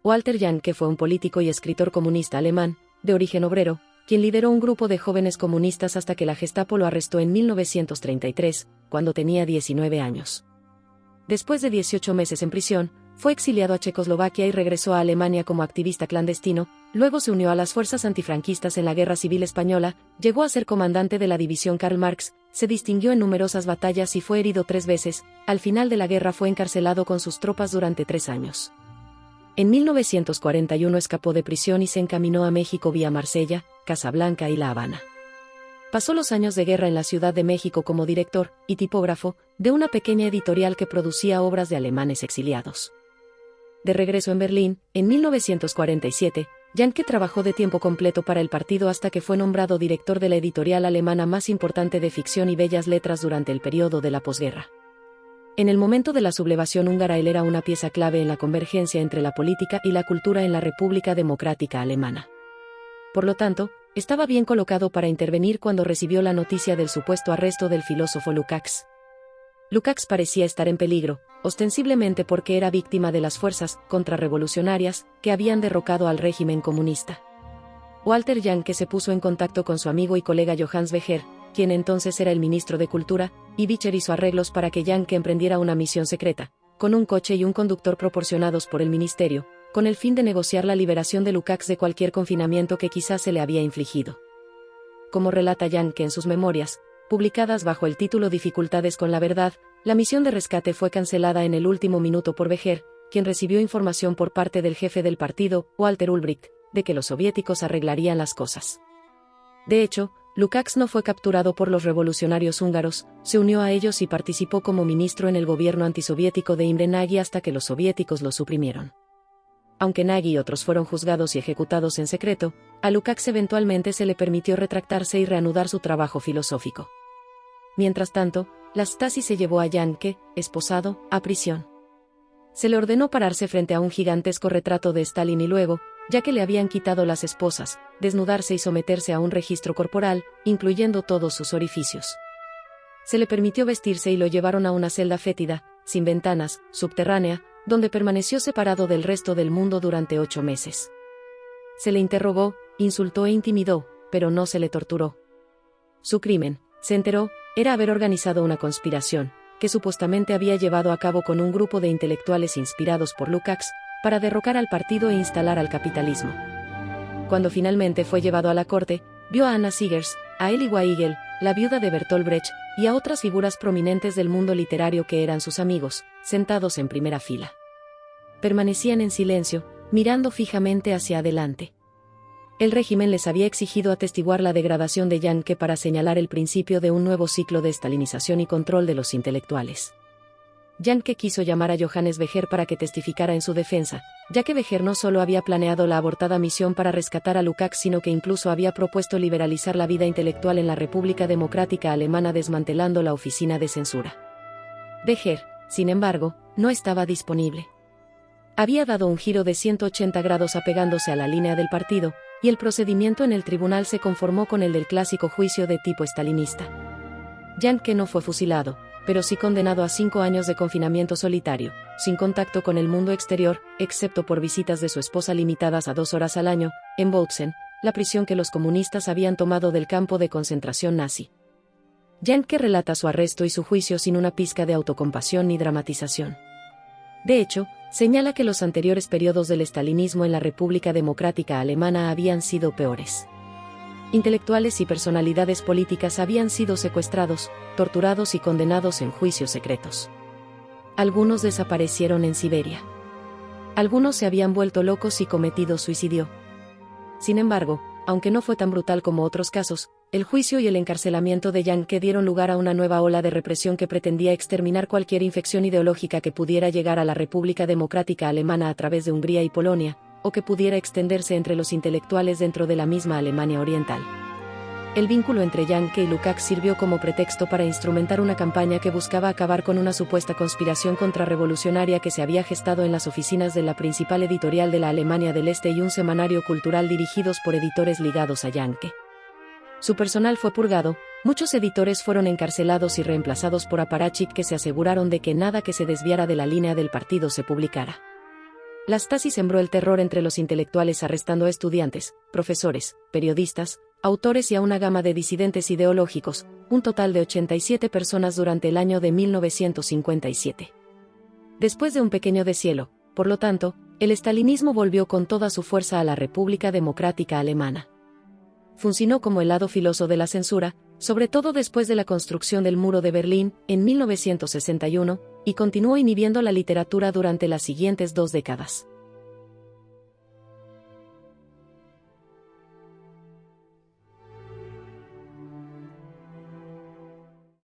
Walter Jahnke fue un político y escritor comunista alemán, de origen obrero, quien lideró un grupo de jóvenes comunistas hasta que la Gestapo lo arrestó en 1933, cuando tenía 19 años. Después de 18 meses en prisión, fue exiliado a Checoslovaquia y regresó a Alemania como activista clandestino, luego se unió a las fuerzas antifranquistas en la Guerra Civil Española, llegó a ser comandante de la división Karl Marx, se distinguió en numerosas batallas y fue herido 3 veces, al final de la guerra fue encarcelado con sus tropas durante 3 años. En 1941 escapó de prisión y se encaminó a México vía Marsella, Casablanca y La Habana. Pasó los años de guerra en la Ciudad de México como director y tipógrafo de una pequeña editorial que producía obras de alemanes exiliados. De regreso en Berlín, en 1947, Jahnke trabajó de tiempo completo para el partido hasta que fue nombrado director de la editorial alemana más importante de ficción y bellas letras durante el periodo de la posguerra. En el momento de la sublevación húngara él era una pieza clave en la convergencia entre la política y la cultura en la República Democrática Alemana. Por lo tanto, estaba bien colocado para intervenir cuando recibió la noticia del supuesto arresto del filósofo Lukács. Lukács parecía estar en peligro, ostensiblemente porque era víctima de las fuerzas contrarrevolucionarias que habían derrocado al régimen comunista. Walter Jahnke se puso en contacto con su amigo y colega Johannes Becher, quien entonces era el ministro de Cultura, y Becher hizo arreglos para que Jahnke emprendiera una misión secreta, con un coche y un conductor proporcionados por el ministerio, con el fin de negociar la liberación de Lukács de cualquier confinamiento que quizás se le había infligido. Como relata Jahnke en sus memorias, publicadas bajo el título Dificultades con la verdad, la misión de rescate fue cancelada en el último minuto por Becher, quien recibió información por parte del jefe del partido, Walter Ulbricht, de que los soviéticos arreglarían las cosas. De hecho, Lukács no fue capturado por los revolucionarios húngaros, se unió a ellos y participó como ministro en el gobierno antisoviético de Imre Nagy hasta que los soviéticos lo suprimieron. Aunque Nagy y otros fueron juzgados y ejecutados en secreto, a Lukács eventualmente se le permitió retractarse y reanudar su trabajo filosófico. Mientras tanto, la Stasi se llevó a Jahnke, esposado, a prisión. Se le ordenó pararse frente a un gigantesco retrato de Stalin y luego, ya que le habían quitado las esposas, desnudarse y someterse a un registro corporal, incluyendo todos sus orificios. Se le permitió vestirse y lo llevaron a una celda fétida, sin ventanas, subterránea, donde permaneció separado del resto del mundo durante 8 meses. Se le interrogó, insultó e intimidó, pero no se le torturó. Su crimen, se enteró, era haber organizado una conspiración, que supuestamente había llevado a cabo con un grupo de intelectuales inspirados por Lukács, para derrocar al partido e instalar al capitalismo. Cuando finalmente fue llevado a la corte, vio a Anna Siegers, a Elie Wiesel, la viuda de Bertolt Brecht, y a otras figuras prominentes del mundo literario que eran sus amigos, sentados en primera fila. Permanecían en silencio, mirando fijamente hacia adelante. El régimen les había exigido atestiguar la degradación de Jahnke para señalar el principio de un nuevo ciclo de estalinización y control de los intelectuales. Jahnke quiso llamar a Johannes Becher para que testificara en su defensa, ya que Becher no solo había planeado la abortada misión para rescatar a Lukács sino que incluso había propuesto liberalizar la vida intelectual en la República Democrática Alemana desmantelando la oficina de censura. Becher, sin embargo, no estaba disponible. Había dado un giro de 180 grados apegándose a la línea del partido, y el procedimiento en el tribunal se conformó con el del clásico juicio de tipo estalinista. Jahnke no fue fusilado, pero sí condenado a 5 años de confinamiento solitario, sin contacto con el mundo exterior, excepto por visitas de su esposa limitadas a 2 horas al año, en Bautzen, la prisión que los comunistas habían tomado del campo de concentración nazi. Jahnke relata su arresto y su juicio sin una pizca de autocompasión ni dramatización. De hecho, señala que los anteriores periodos del estalinismo en la República Democrática Alemana habían sido peores. Intelectuales y personalidades políticas habían sido secuestrados, torturados y condenados en juicios secretos. Algunos desaparecieron en Siberia. Algunos se habían vuelto locos y cometido suicidio. Sin embargo, aunque no fue tan brutal como otros casos, el juicio y el encarcelamiento de Jahnke dieron lugar a una nueva ola de represión que pretendía exterminar cualquier infección ideológica que pudiera llegar a la República Democrática Alemana a través de Hungría y Polonia, o que pudiera extenderse entre los intelectuales dentro de la misma Alemania Oriental. El vínculo entre Jahnke y Lukács sirvió como pretexto para instrumentar una campaña que buscaba acabar con una supuesta conspiración contrarrevolucionaria que se había gestado en las oficinas de la principal editorial de la Alemania del Este y un semanario cultural dirigidos por editores ligados a Jahnke. Su personal fue purgado, muchos editores fueron encarcelados y reemplazados por apparatchik que se aseguraron de que nada que se desviara de la línea del partido se publicara. La Stasi sembró el terror entre los intelectuales arrestando a estudiantes, profesores, periodistas, autores y a una gama de disidentes ideológicos, un total de 87 personas durante el año de 1957. Después de un pequeño deshielo, por lo tanto, el estalinismo volvió con toda su fuerza a la República Democrática Alemana. Funcionó como el lado filoso de la censura, sobre todo después de la construcción del Muro de Berlín, en 1961, y continuó inhibiendo la literatura durante las siguientes 2 décadas.